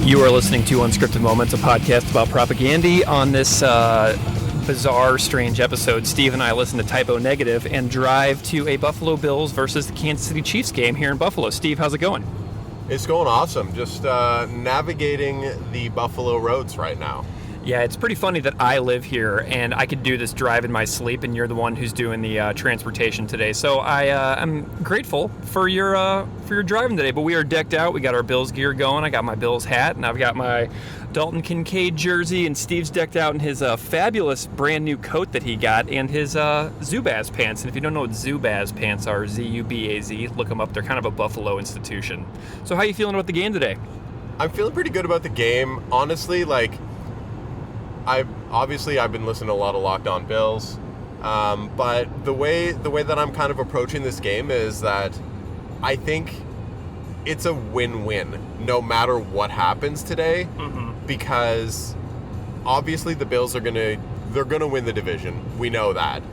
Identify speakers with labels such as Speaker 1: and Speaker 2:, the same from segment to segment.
Speaker 1: You are listening to Unscripted Moments, a podcast about propaganda. On this bizarre, strange episode, Steve and I listen to Typo Negative and drive to a Buffalo Bills versus the Kansas City Chiefs game here in Buffalo. Steve, how's it going?
Speaker 2: It's going awesome. Just navigating the Buffalo roads right now.
Speaker 1: Yeah, it's pretty funny that I live here and I could do this drive in my sleep, and you're the one who's doing the transportation today. So I'm grateful for your driving today. But we are decked out. We got our Bills gear going. I got my Bills hat, and I've got my Dalton Kincaid jersey, and Steve's decked out in his fabulous brand new coat that he got, and his Zubaz pants. And if you don't know what Zubaz pants are, Z-U-B-A-Z, look them up. They're kind of a Buffalo institution. So how are you feeling about the game today?
Speaker 2: I'm feeling pretty good about the game. Honestly, I've been listening to a lot of Locked On Bills, but the way that I'm kind of approaching this game is that I think it's a win-win no matter what happens today, because obviously the Bills they're gonna win the division. We know that.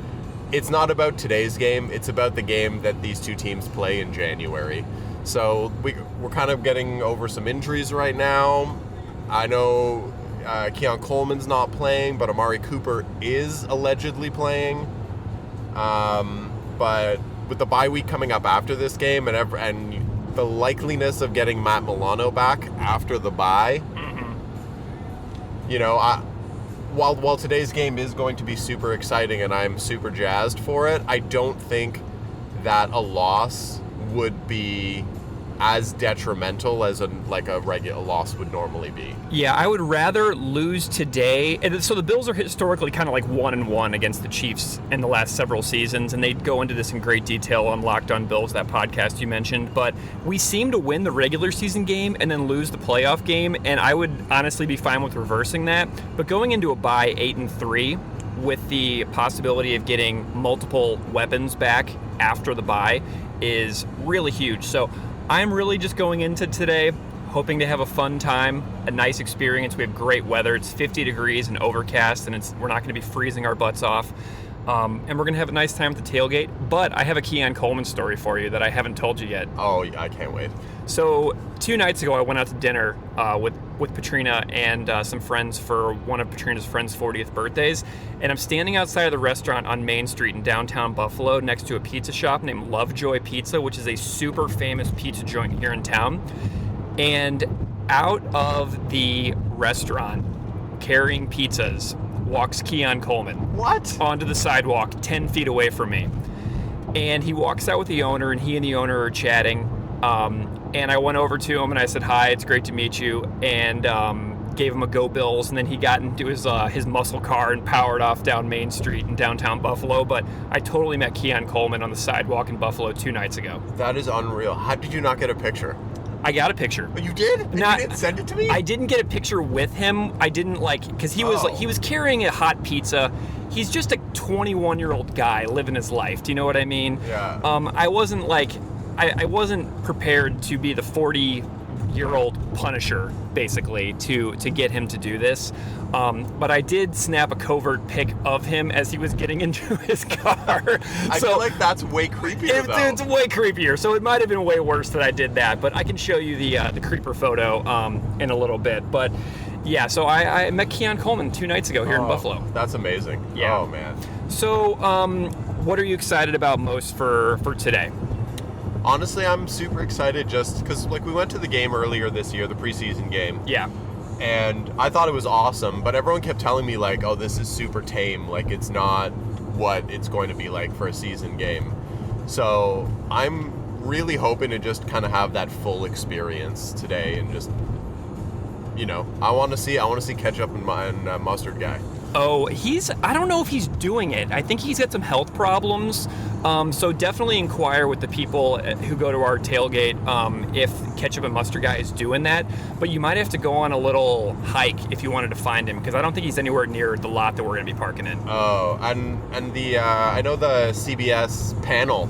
Speaker 2: It's not about today's game; it's about the game that these two teams play in January. So we're kind of getting over some injuries right now. I know. Keon Coleman's not playing, but Amari Cooper is allegedly playing. But with the bye week coming up after this game and the likeliness of getting Matt Milano back after the bye, while today's game is going to be super exciting and I'm super jazzed for it, I don't think that a loss would be as detrimental as a regular loss would normally be.
Speaker 1: Yeah, I would rather lose today. And so the Bills are historically kind of like 1-1 against the Chiefs in the last several seasons, and they go into this in great detail on Locked On Bills, that podcast you mentioned. But we seem to win the regular season game and then lose the playoff game, and I would honestly be fine with reversing that. But going into a bye 8-3 with the possibility of getting multiple weapons back after the bye is really huge. So I'm really just going into today hoping to have a fun time, a nice experience. We have great weather. It's 50 degrees and overcast, and we're not going to be freezing our butts off. And we're going to have a nice time at the tailgate. But I have a Keon Coleman story for you that I haven't told you yet.
Speaker 2: Oh, I can't wait.
Speaker 1: So 2 nights ago, I went out to dinner with Patrina and some friends for one of Patrina's friends' 40th birthdays. And I'm standing outside of the restaurant on Main Street in downtown Buffalo next to a pizza shop named Lovejoy Pizza, which is a super famous pizza joint here in town. And out of the restaurant, carrying pizzas, walks Keon Coleman.
Speaker 2: What?
Speaker 1: Onto the sidewalk 10 feet away from me. And he walks out with the owner, and he and the owner are chatting. And I went over to him and I said, "Hi, it's great to meet you," and gave him a Go Bills. And then he got into his muscle car and powered off down Main Street in downtown Buffalo. But I totally met Keon Coleman on the sidewalk in Buffalo 2 nights ago.
Speaker 2: That is unreal. How did you not get a picture?
Speaker 1: I got a picture.
Speaker 2: But you did? You didn't send it to me?
Speaker 1: I didn't get a picture with him. I didn't because he was carrying a hot pizza. He's just a 21-year-old guy living his life. Do you know what I mean?
Speaker 2: Yeah.
Speaker 1: I wasn't I wasn't prepared to be the 40-year-old Punisher, basically, to get him to do this. But I did snap a covert pic of him as he was getting into his car.
Speaker 2: I feel like that's way creepier, though.
Speaker 1: It's way creepier. So it might have been way worse that I did that. But I can show you the creeper photo in a little bit. But yeah, so I met Keon Coleman 2 nights ago here in Buffalo.
Speaker 2: That's amazing.
Speaker 1: Yeah.
Speaker 2: Oh, man.
Speaker 1: So what are you excited about most for today?
Speaker 2: Honestly, I'm super excited just because, we went to the game earlier this year, the preseason game.
Speaker 1: Yeah.
Speaker 2: And I thought it was awesome, but everyone kept telling me, oh, this is super tame. It's not what it's going to be like for a season game. So I'm really hoping to just kind of have that full experience today and just, I want to see Ketchup and Mustard guy.
Speaker 1: Oh, I don't know if he's doing it. I think he's got some health problems. So definitely inquire with the people who go to our tailgate if Ketchup and Mustard Guy is doing that. But you might have to go on a little hike if you wanted to find him, because I don't think he's anywhere near the lot that we're going to be parking in.
Speaker 2: Oh, and the I know the CBS panel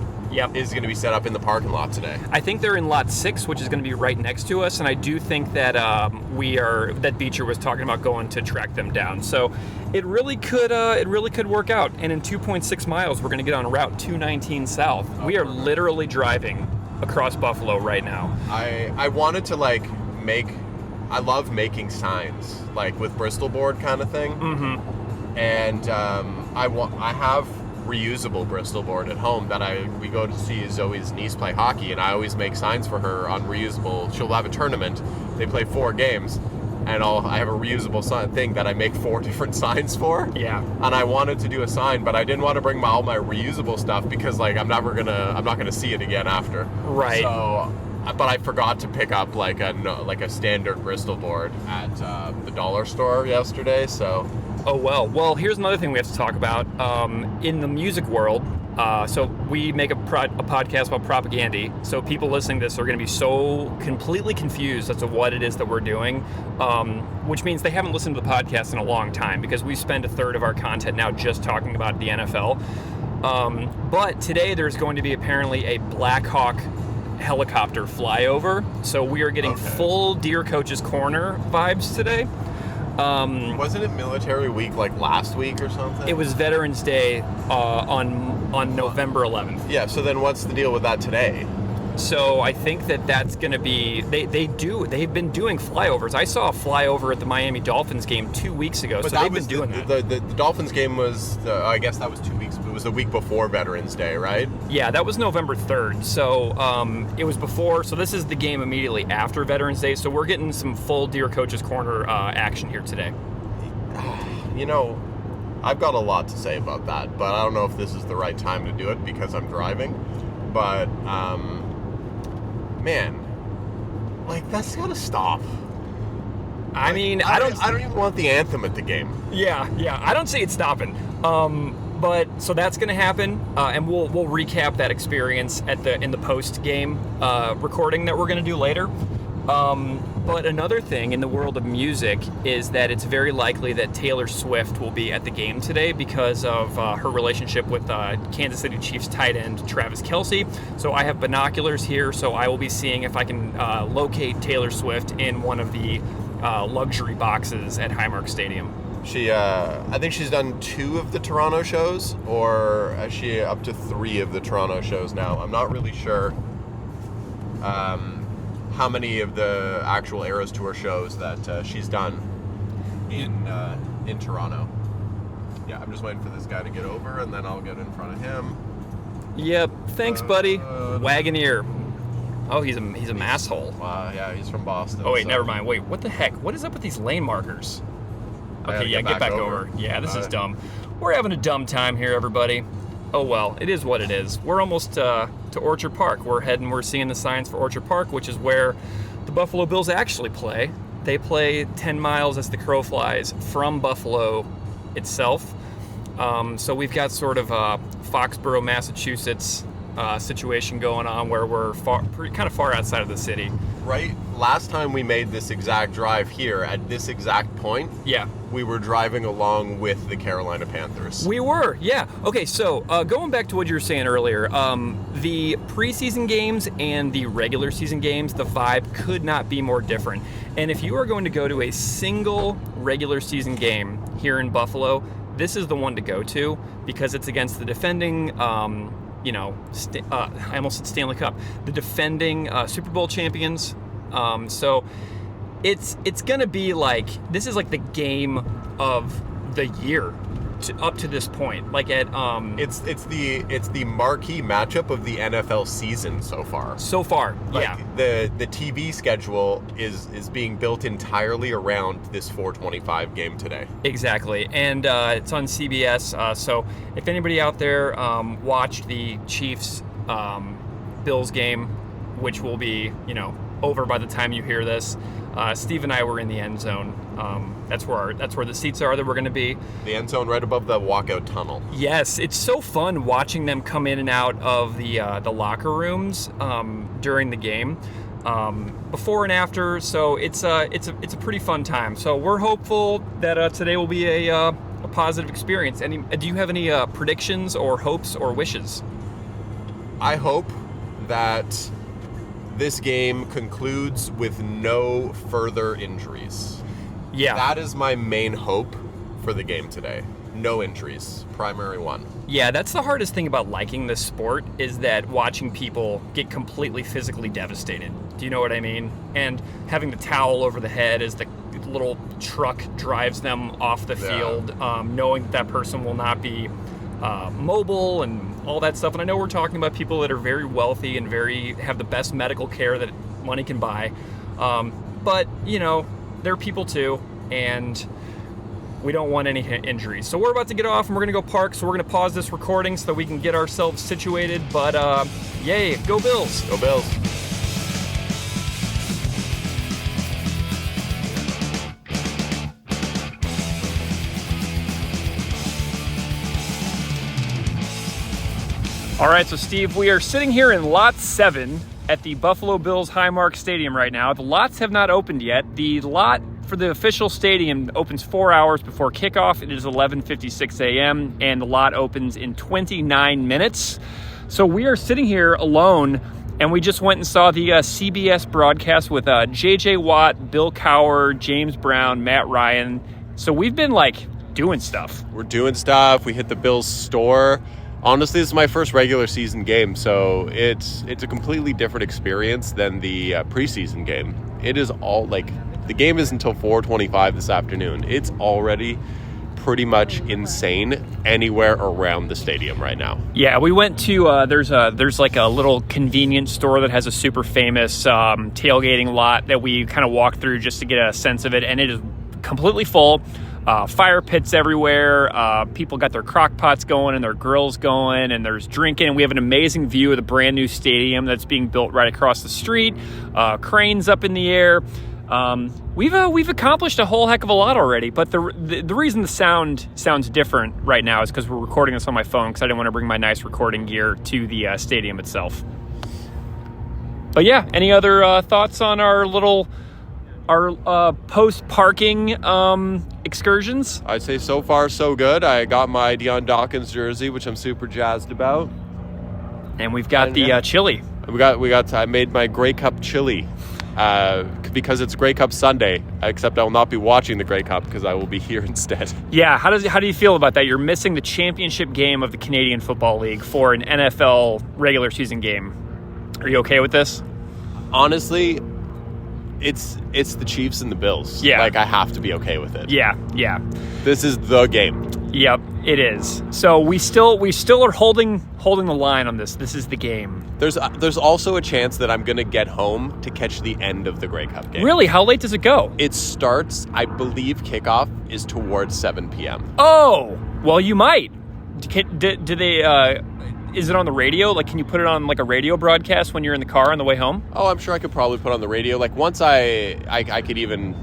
Speaker 2: is going to be set up in the parking lot today.
Speaker 1: I think they're in lot 6, which is going to be right next to us, and I do think that that Beecher was talking about going to track them down. So it really could work out. And in 2.6 miles, we're going to get on Route 219 South. We are literally driving across Buffalo right now.
Speaker 2: I wanted to make I love making signs, like with Bristol board kind of thing.
Speaker 1: Mm-hmm.
Speaker 2: And I have reusable Bristol board at home that we go to see Zoe's niece play hockey, and I always make signs for her on reusable. She'll have a tournament. They play 4 games, and I have a reusable thing that I make 4 different signs for.
Speaker 1: Yeah.
Speaker 2: And I wanted to do a sign, but I didn't want to bring all my reusable stuff because like I'm not gonna see it again after.
Speaker 1: Right.
Speaker 2: So, but I forgot to pick up like a standard Bristol board at the dollar store yesterday. So.
Speaker 1: Oh, well. Well, here's another thing we have to talk about. In the music world, so we make a podcast about Propagandhi, so people listening to this are going to be so completely confused as to what it is that we're doing, which means they haven't listened to the podcast in a long time because we spend a third of our content now just talking about the NFL. But today there's going to be apparently a Black Hawk helicopter flyover, so we are getting full Dear Coach's Corner vibes today.
Speaker 2: Wasn't it Military Week like last week or something?
Speaker 1: It was Veterans Day on November 11th.
Speaker 2: Yeah, so then what's the deal with that today?
Speaker 1: So I think that's going to be they've been doing flyovers. I saw a flyover at the Miami Dolphins game 2 weeks ago.
Speaker 2: But
Speaker 1: so they've been doing that.
Speaker 2: The Dolphins game was I guess that was 2 weeks. It was the week before Veterans Day, right?
Speaker 1: Yeah, that was November 3rd. So it was before. So this is the game immediately after Veterans Day. So we're getting some full Dear Coach's Corner action here today.
Speaker 2: You know, I've got a lot to say about that, but I don't know if this is the right time to do it because I'm driving. But man, like that's gotta stop.
Speaker 1: I mean,
Speaker 2: I don't even want the anthem at the game.
Speaker 1: Yeah, I don't see it stopping. But so that's going to happen, and we'll recap that experience in the post game recording that we're going to do later. But another thing in the world of music is that it's very likely that Taylor Swift will be at the game today because of her relationship with Kansas City Chiefs tight end Travis Kelce. So I have binoculars here, so I will be seeing if I can locate Taylor Swift in one of the luxury boxes at Highmark Stadium.
Speaker 2: I think she's done 2 of the Toronto shows, or is she up to 3 of the Toronto shows now? I'm not really sure how many of the actual Eras Tour shows that she's done in Toronto. Yeah, I'm just waiting for this guy to get over, and then I'll get in front of him.
Speaker 1: Yep, thanks, buddy. Wagoneer. Oh, he's a masshole.
Speaker 2: Yeah, he's from Boston.
Speaker 1: Oh wait, never mind. Wait, what the heck? What is up with these lane markers? Okay, yeah, get back over. Yeah, this is dumb. We're having a dumb time here, everybody. Oh well, it is what it is. We're almost to Orchard Park. We're seeing the signs for Orchard Park, which is where the Buffalo Bills actually play. They play 10 miles as the crow flies from Buffalo itself. So we've got sort of a Foxborough, Massachusetts situation going on where we're kind of far outside of the city.
Speaker 2: Right. Last time we made this exact drive here at this exact point,
Speaker 1: yeah,
Speaker 2: we were driving along with the Carolina Panthers.
Speaker 1: We were, yeah. Okay, so going back to what you were saying earlier, the preseason games and the regular season games, the vibe could not be more different. And if you are going to go to a single regular season game here in Buffalo, this is the one to go to because it's against the defending I almost said Stanley Cup, the defending Super Bowl champions. So it's gonna be like, this is like the game of the year up to this point. Like at
Speaker 2: it's the marquee matchup of the NFL season so far.
Speaker 1: So far,
Speaker 2: like,
Speaker 1: yeah.
Speaker 2: The TV schedule is being built entirely around this 425 game today.
Speaker 1: Exactly, and it's on CBS. So if anybody out there watched the Chiefs Bills game, which will be over by the time you hear this, Steve and I were in the end zone. That's where the seats are that we're going to be. The
Speaker 2: end zone right above the walkout tunnel.
Speaker 1: Yes, it's so fun watching them come in and out of the locker rooms during the game, before and after. So it's a pretty fun time. So we're hopeful that today will be a positive experience. Do you have any predictions or hopes or wishes?
Speaker 2: I hope that this game concludes with no further injuries.
Speaker 1: Yeah.
Speaker 2: That is my main hope for the game today. no injuries. Primary one.
Speaker 1: Yeah, that's the hardest thing about liking this sport, is that watching people get completely physically devastated. Do you know what I mean? And having the towel over the head as the little truck drives them off the field, knowing that person will not be mobile and all that stuff. And I know we're talking about people that are very wealthy and have the best medical care that money can buy. But, they're people too, and we don't want any injuries. So we're about to get off and we're going to go park. So we're going to pause this recording so that we can get ourselves situated. But yay, go Bills.
Speaker 2: Go Bills.
Speaker 1: All right, so Steve, we are sitting here in Lot 7 at the Buffalo Bills Highmark Stadium right now. The lots have not opened yet. The lot for the official stadium opens 4 hours before kickoff. It is 11:56 a.m., and the lot opens in 29 minutes. So we are sitting here alone, and we just went and saw the CBS broadcast with J.J. Watt, Bill Cowher, James Brown, Matt Ryan. So we've been, doing stuff.
Speaker 2: We're doing stuff. We hit the Bills store. Honestly, this is my first regular season game, so it's a completely different experience than the preseason game. It is all, the game is until 4:25 this afternoon. It's already pretty much insane anywhere around the stadium right now.
Speaker 1: Yeah, we went to, there's a little convenience store that has a super famous tailgating lot that we kind of walked through just to get a sense of it, and it is completely full. Fire pits everywhere. People got their crock pots going and their grills going, and there's drinking. And we have an amazing view of the brand new stadium that's being built right across the street. Cranes up in the air. We've accomplished a whole heck of a lot already. But the reason the sound sounds different right now is because we're recording this on my phone, because I didn't want to bring my nice recording gear to the stadium itself. But yeah, any other thoughts on our post-parking excursions?
Speaker 2: I'd say so far so good. I got my Deion Dawkins jersey, which I'm super jazzed about.
Speaker 1: And we've got the chili.
Speaker 2: I made my Grey Cup chili because it's Grey Cup Sunday, except I will not be watching the Grey Cup because I will be here instead.
Speaker 1: Yeah, how do you feel about that? You're missing the championship game of the Canadian Football League for an NFL regular season game. Are you okay with this?
Speaker 2: Honestly, it's the Chiefs and the Bills.
Speaker 1: Yeah.
Speaker 2: I have to be okay with it.
Speaker 1: Yeah.
Speaker 2: This is the game.
Speaker 1: Yep, it is. So we still are holding the line on this. This is the game.
Speaker 2: There's also a chance that I'm going to get home to catch the end of the Grey Cup game.
Speaker 1: Really? How late does it go?
Speaker 2: It starts, I believe kickoff is towards 7 p.m.
Speaker 1: Oh, well, you might. Do they... Is it on the radio? Can you put it on a radio broadcast when you're in the car on the way home?
Speaker 2: Oh, I'm sure I could probably put on the radio. Once I could even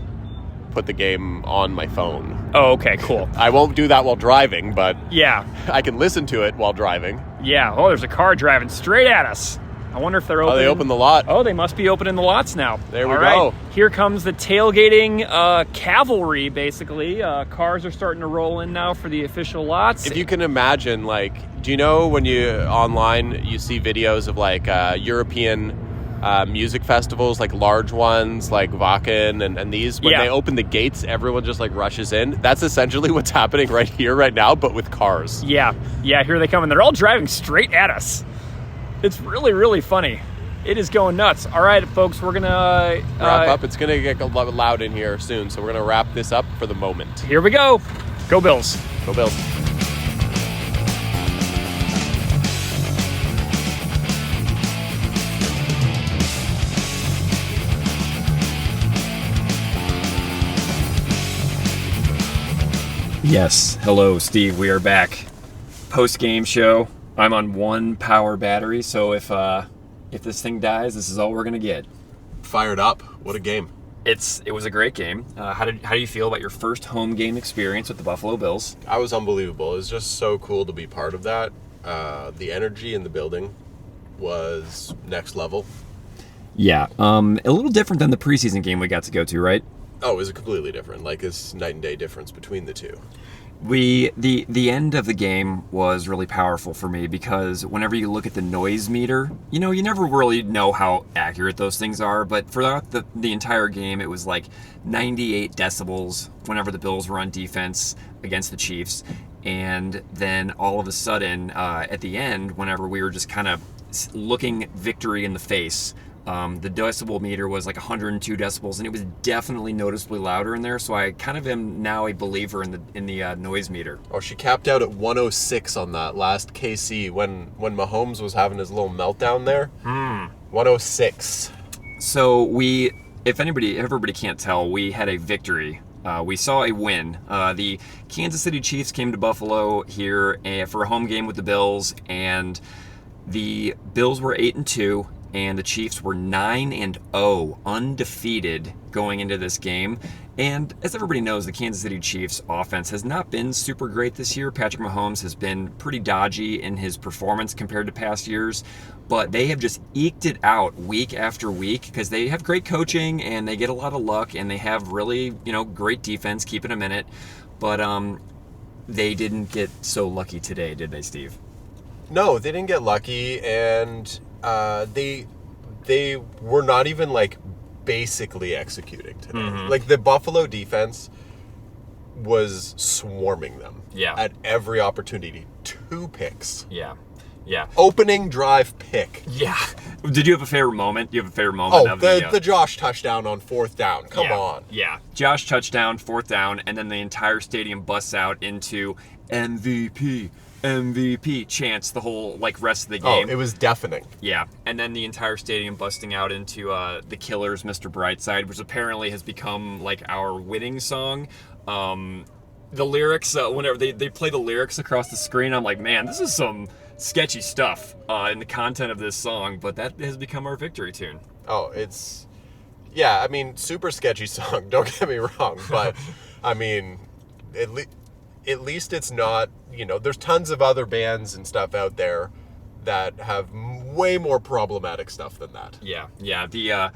Speaker 2: put the game on my phone.
Speaker 1: Oh, okay, cool.
Speaker 2: I won't do that while driving, but
Speaker 1: yeah,
Speaker 2: I can listen to it while driving.
Speaker 1: Yeah. Oh, there's a car driving straight at us. I wonder if they're open.
Speaker 2: Oh, they opened the lot.
Speaker 1: Oh, they must be opening the lots now.
Speaker 2: There we go.
Speaker 1: Here comes the tailgating cavalry, basically. Cars are starting to roll in now for the official lots.
Speaker 2: If you can imagine, do you know when you online you see videos of European music festivals, large ones like Wacken and these, when they open the gates, everyone just rushes in? That's essentially what's happening right here, right now, but with cars.
Speaker 1: Yeah, here they come, and they're all driving straight at us. It's really, really funny. It is going nuts. All right, folks, we're going to...
Speaker 2: wrap up. It's going to get loud in here soon, so we're going to wrap this up for the moment.
Speaker 1: Here we go. Go Bills.
Speaker 2: Go Bills.
Speaker 1: Yes. Hello, Steve. We are back. Post-game show. I'm on one power battery, so if this thing dies, this is all we're gonna get.
Speaker 2: Fired up. What a game.
Speaker 1: It was a great game. How do you feel about your first home game experience with the Buffalo Bills?
Speaker 2: I was unbelievable. It was just so cool to be part of that. The energy in the building was next level.
Speaker 1: Yeah. A little different than the preseason game we got to go to, right?
Speaker 2: Oh, it was completely different. It's night and day difference between the two.
Speaker 1: The end of the game was really powerful for me because whenever you look at the noise meter, you never really know how accurate those things are, but throughout the entire game, it was 98 decibels whenever the Bills were on defense against the Chiefs.
Speaker 3: And then all of a sudden, at the end, whenever we were just kind of looking victory in the face, the decibel meter was like 102 decibels, and it was definitely noticeably louder in there. So I kind of am now a believer in the noise meter.
Speaker 2: Oh, she capped out at 106 on that last KC when Mahomes was having his little meltdown there. 106.
Speaker 3: So if everybody can't tell, we had a victory. We saw a win. The Kansas City Chiefs came to Buffalo here for a home game with the Bills, and the Bills were 8-2. And the Chiefs were 9-0, undefeated going into this game. And as everybody knows, the Kansas City Chiefs offense has not been super great this year. Patrick Mahomes has been pretty dodgy in his performance compared to past years, but they have just eked it out week after week because they have great coaching and they get a lot of luck and they have really, great defense keeping them in it. But they didn't get so lucky today, did they, Steve?
Speaker 2: No, they didn't get lucky, and they were not even basically executing today.
Speaker 3: Mm-hmm.
Speaker 2: The Buffalo defense was swarming them at every opportunity. 2 picks.
Speaker 3: Yeah.
Speaker 2: Opening drive pick.
Speaker 3: Yeah. Did you have a favorite moment? You have a favorite moment of
Speaker 2: the Josh touchdown on 4th down. Come on.
Speaker 3: Yeah. Josh touchdown, 4th down, and then the entire stadium busts out into MVP chants the whole rest of the game.
Speaker 2: Oh, it was deafening.
Speaker 3: Yeah, and then the entire stadium busting out into The Killers' Mr. Brightside, which apparently has become our winning song. The lyrics, whenever they play the lyrics across the screen, I'm like, man, this is some sketchy stuff in the content of this song, but that has become our victory tune.
Speaker 2: Oh, super sketchy song, don't get me wrong, but at least it's not, there's tons of other bands and stuff out there that have way more problematic stuff than that.
Speaker 3: Yeah. The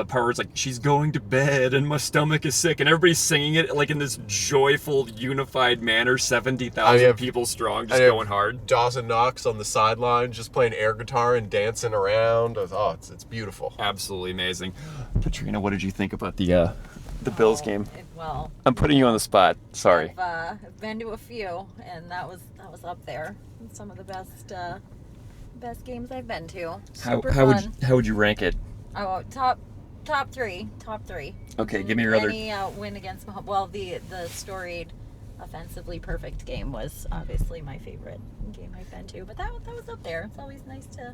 Speaker 3: part where it's she's going to bed and my stomach is sick, and everybody's singing it in this joyful, unified manner, 70,000 people strong, just going hard.
Speaker 2: Dawson Knox on the sideline, just playing air guitar and dancing around. Oh, it's beautiful.
Speaker 3: Absolutely amazing. Katrina, what did you think about the Bills game?
Speaker 4: Well,
Speaker 3: I'm putting you on the spot. Sorry.
Speaker 4: I've been to a few, and that was up there. Some of the best games I've been to. Super fun.
Speaker 3: How would you rank it?
Speaker 4: Oh, top three.
Speaker 3: Okay, give me your other.
Speaker 4: Any win against Mahomes. Well, the storied, offensively perfect game was obviously my favorite game I've been to, but that was up there. It's always nice to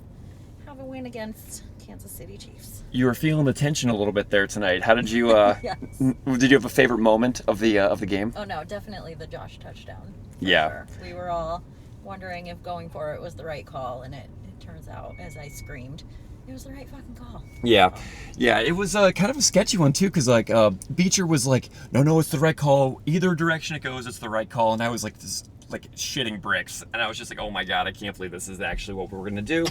Speaker 4: have a win against Kansas City Chiefs.
Speaker 3: You were feeling the tension a little bit there tonight. How did you?
Speaker 4: Yes.
Speaker 3: Did you have a favorite moment of the game?
Speaker 4: Oh no, definitely the Josh touchdown.
Speaker 3: Yeah.
Speaker 4: Sure. We were all wondering if going for it was the right call, and it turns out, as I screamed, it was the right fucking call.
Speaker 3: Yeah. It was kind of a sketchy one too, because Beecher was like, no, it's the right call. Either direction it goes, it's the right call. And I was shitting bricks, and I was just like, oh my god, I can't believe this is actually what we're gonna do.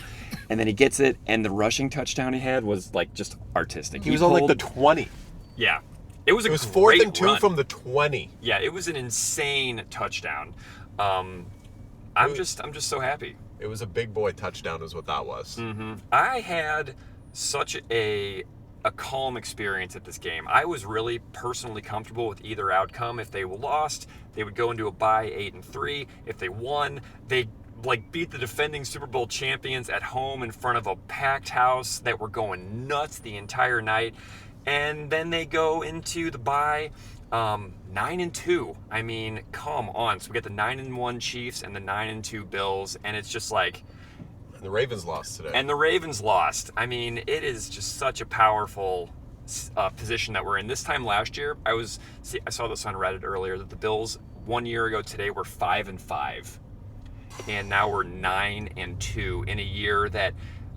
Speaker 3: And then he gets it, and the rushing touchdown he had was just artistic.
Speaker 2: He was on the 20.
Speaker 3: Yeah. It was
Speaker 2: 4th and 2
Speaker 3: run.
Speaker 2: from the 20.
Speaker 3: Yeah, it was an insane touchdown. I'm just so happy.
Speaker 2: It was a big boy touchdown is what that was.
Speaker 3: Mm-hmm. I had such a calm experience at this game. I was really personally comfortable with either outcome. If they lost, they would go into a bye 8-3. If they won, they beat the defending Super Bowl champions at home in front of a packed house that were going nuts the entire night. And then they go into the bye 9-2. I mean, come on. So we get the 9-1 Chiefs and the 9-2 Bills, and it's just
Speaker 2: And the Ravens lost today.
Speaker 3: And the Ravens lost. I mean, it is just such a powerful position that we're in. This time last year, I saw this on Reddit earlier, that the Bills 1 year ago today were 5-5, and now we're 9-2 in a year that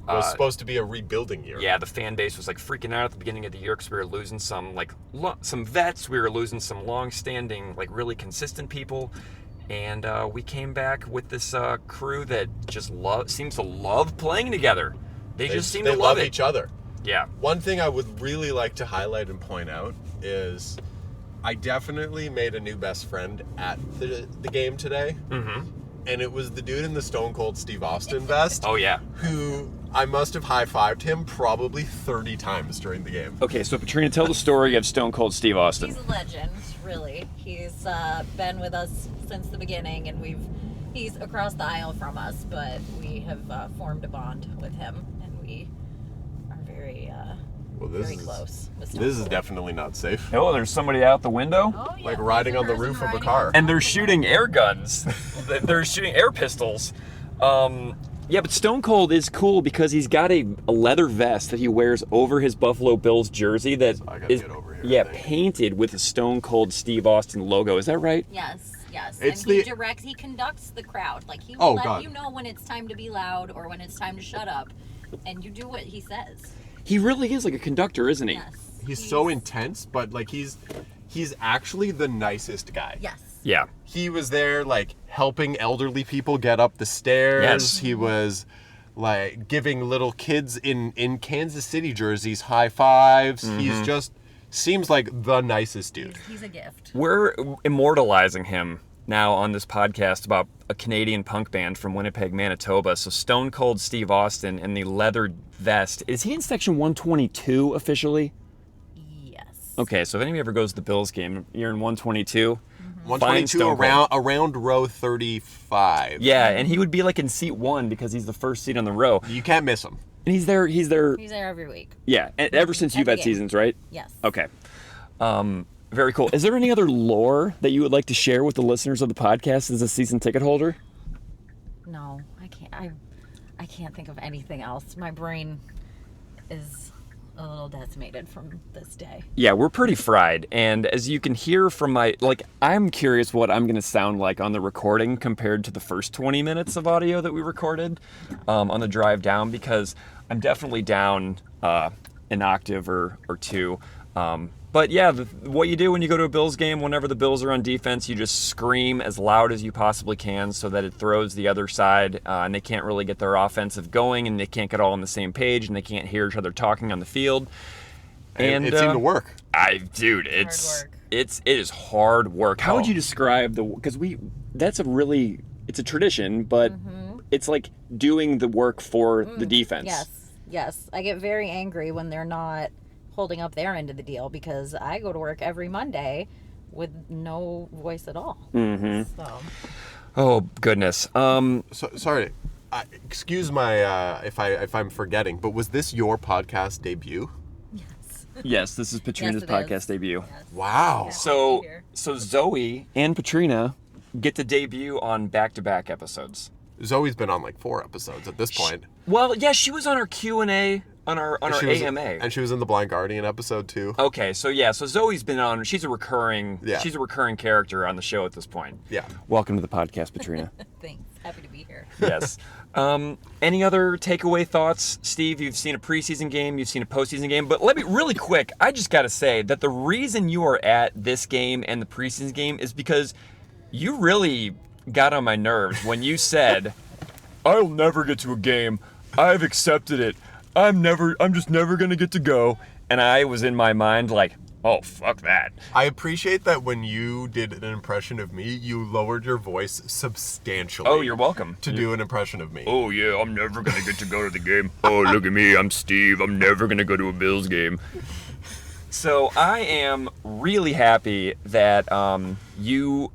Speaker 2: was supposed to be a rebuilding year.
Speaker 3: Yeah, the fan base was freaking out at the beginning of the year because we were losing some some vets, we were losing some long-standing really consistent people, and we came back with this crew that just seems to love playing together. They just seem to love
Speaker 2: each other.
Speaker 3: Yeah.
Speaker 2: One thing I would really like to highlight and point out is I definitely made a new best friend at the game today.
Speaker 3: Mm-hmm.
Speaker 2: And it was the dude in the Stone Cold Steve Austin vest.
Speaker 3: Oh, yeah.
Speaker 2: Who I must have high-fived him probably 30 times during the game.
Speaker 3: Okay, so Katrina, tell the story of Stone Cold Steve Austin.
Speaker 4: He's a legend. really. He's been with us since the beginning, and he's across the aisle from us, but we have formed a bond with him, and we are very close. with Stone
Speaker 2: This is
Speaker 4: Cold.
Speaker 2: definitely not safe.
Speaker 3: Oh, there's somebody out the window.
Speaker 4: Oh, yeah,
Speaker 2: Like riding on the
Speaker 4: person
Speaker 2: roof of a
Speaker 4: riding
Speaker 2: car.
Speaker 4: on
Speaker 3: And
Speaker 4: top
Speaker 3: they're
Speaker 4: of
Speaker 3: shooting air guns. They're shooting air pistols. Yeah, but Stone Cold is cool because he's got a leather vest that he wears over his Buffalo Bills jersey that
Speaker 2: I gotta
Speaker 3: is
Speaker 2: get over here,
Speaker 3: yeah,
Speaker 2: I think.
Speaker 3: painted with a Stone Cold Steve Austin logo. Is that right?
Speaker 4: Yes.
Speaker 2: It's
Speaker 4: And
Speaker 2: the-
Speaker 4: he conducts the crowd. Like, he
Speaker 2: Oh,
Speaker 4: will let
Speaker 2: God.
Speaker 4: you know when it's time to be loud or when it's time to shut up. And you do what he says.
Speaker 3: He really is like a conductor, isn't he?
Speaker 4: Yes.
Speaker 2: He's so intense, but like he's actually the nicest guy.
Speaker 4: Yes.
Speaker 3: Yeah.
Speaker 2: He was there like helping elderly people get up the stairs.
Speaker 3: Yes.
Speaker 2: He was like giving little kids in Kansas City jerseys high fives. He's just seems like the nicest dude.
Speaker 4: He's a gift.
Speaker 3: We're immortalizing him now on this podcast about a Canadian punk band from Winnipeg, Manitoba. So Stone Cold Steve Austin in the leather vest. Is he in section 122 officially?
Speaker 4: Yes.
Speaker 3: Okay, so if anybody ever goes to the Bills game, you're in 122.
Speaker 2: 122
Speaker 3: Stone Cold.
Speaker 2: around row 35.
Speaker 3: Yeah, and he would be like in seat 1 because he's the first seat on the row.
Speaker 2: You can't miss him.
Speaker 3: And he's there,
Speaker 4: He's there every week.
Speaker 3: yeah, and ever since you've
Speaker 4: Every
Speaker 3: had
Speaker 4: game.
Speaker 3: seasons, right?
Speaker 4: Yes.
Speaker 3: Okay. Very cool. Is there any other lore that you would like to share with the listeners of the podcast as a season ticket holder?
Speaker 4: No, I can't. I can't think of anything else. My brain is a little decimated from this day.
Speaker 3: Yeah, we're pretty fried. And as you can hear from I'm curious what I'm going to sound like on the recording compared to the first 20 minutes of audio that we recorded on the drive down, because I'm definitely down an octave or two. But yeah, what you do when you go to a Bills game, whenever the Bills are on defense, you just scream as loud as you possibly can so that it throws the other side, and they can't really get their offensive going, and they can't get all on the same page, and they can't hear each other talking on the field. And
Speaker 2: it seemed to work.
Speaker 3: Dude, it is hard work. How would you describe because it's a tradition, but it's like doing the work for the defense.
Speaker 4: Yes. I get very angry when they're not holding up their end of the deal, because I go to work every Monday with no voice at all. So
Speaker 3: Oh goodness.
Speaker 2: So, sorry. Excuse my if I'm forgetting, but was this your podcast debut?
Speaker 3: Yes, this is Patrina's
Speaker 4: Yes, it
Speaker 3: podcast
Speaker 4: is.
Speaker 3: debut.
Speaker 2: Wow.
Speaker 3: So
Speaker 4: Here.
Speaker 3: Zoe and Patrina get to debut on back-to-back episodes.
Speaker 2: Zoe's been on like 4 episodes at this point.
Speaker 3: Well, yeah, she was on our Q&A on our
Speaker 2: She was-
Speaker 3: AMA.
Speaker 2: And she was in the Blind Guardian episode too.
Speaker 3: Okay, so Zoe's been on. She's a recurring character on the show at this point.
Speaker 2: Yeah.
Speaker 3: Welcome to the podcast, Patrina.
Speaker 4: thanks. Happy to be here.
Speaker 3: Yes. Any other takeaway thoughts, Steve? You've seen a preseason game, you've seen a postseason game, but let me really quick. I just got to say that the reason you are at this game and the preseason game is because you really got on my nerves when you said, "I'll never get to a game. I've accepted it. I'm just never gonna get to go." And I was in my mind like, "Oh, fuck that."
Speaker 2: I appreciate that when you did an impression of me, you lowered your voice substantially.
Speaker 3: Oh, you're welcome.
Speaker 2: to do an impression of me.
Speaker 3: Oh yeah, I'm never gonna get to go to the game. Oh, look at me, I'm Steve. I'm never gonna go to a Bills game. So I am really happy that you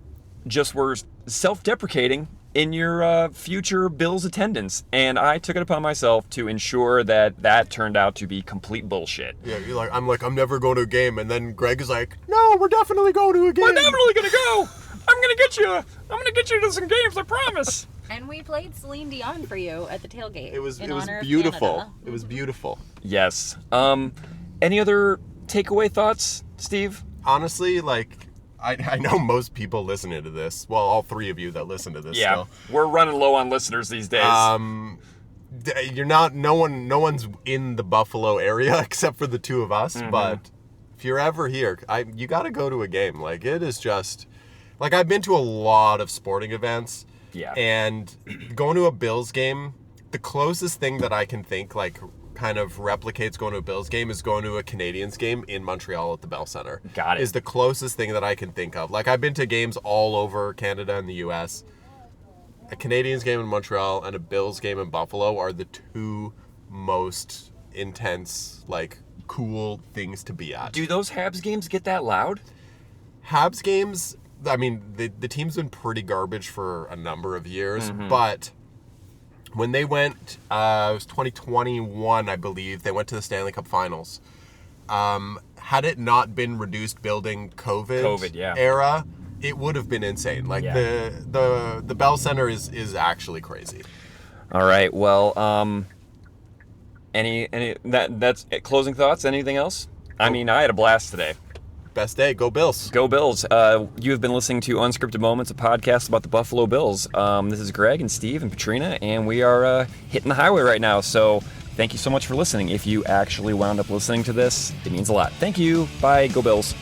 Speaker 3: just were self-deprecating in your future Bills attendance, and I took it upon myself to ensure that turned out to be complete bullshit.
Speaker 2: Yeah, I'm never going to a game, and then Greg is like, no, we're definitely going to a game.
Speaker 3: We're definitely gonna go. I'm gonna get you to some games, I promise.
Speaker 4: And we played Celine Dion for you at the tailgate.
Speaker 2: It was
Speaker 4: in honor of
Speaker 2: beautiful.
Speaker 4: Canada.
Speaker 2: It was beautiful.
Speaker 3: Yes. Any other takeaway thoughts, Steve?
Speaker 2: Honestly, like, I know most people listening to this. Well, all 3 of you that listen to this.
Speaker 3: Yeah, we're running low on listeners these days.
Speaker 2: You're not. No one's in the Buffalo area except for the 2 of us. But if you're ever here, you got to go to a game. Like, it is just like, I've been to a lot of sporting events.
Speaker 3: Yeah.
Speaker 2: And going to a Bills game, the closest thing that I can think like kind of replicates going to a Bills game is going to a Canadiens game in Montreal at the Bell Center.
Speaker 3: Got it.
Speaker 2: Is the closest thing that I can think of. Like, I've been to games all over Canada and the US. A Canadiens game in Montreal and a Bills game in Buffalo are the 2 most intense, like, cool things to be at.
Speaker 3: Do those Habs games get that loud?
Speaker 2: Habs games, I mean, the team's been pretty garbage for a number of years, but when they went, it was 2021, I believe, they went to the Stanley Cup Finals. Had it not been reduced building COVID
Speaker 3: yeah.
Speaker 2: era, it would have been insane. Like
Speaker 3: Yeah.
Speaker 2: the Bell Center is actually crazy.
Speaker 3: All right. Well, that's closing thoughts. Anything else? I mean, I had a blast today.
Speaker 2: Best day. Go Bills.
Speaker 3: Go Bills. You have been listening to Unscripted Moments, a podcast about the Buffalo Bills. This is Greg and Steve and Katrina, and we are hitting the highway right now. So thank you so much for listening. If you actually wound up listening to this, it means a lot. Thank you. Bye. Go Bills.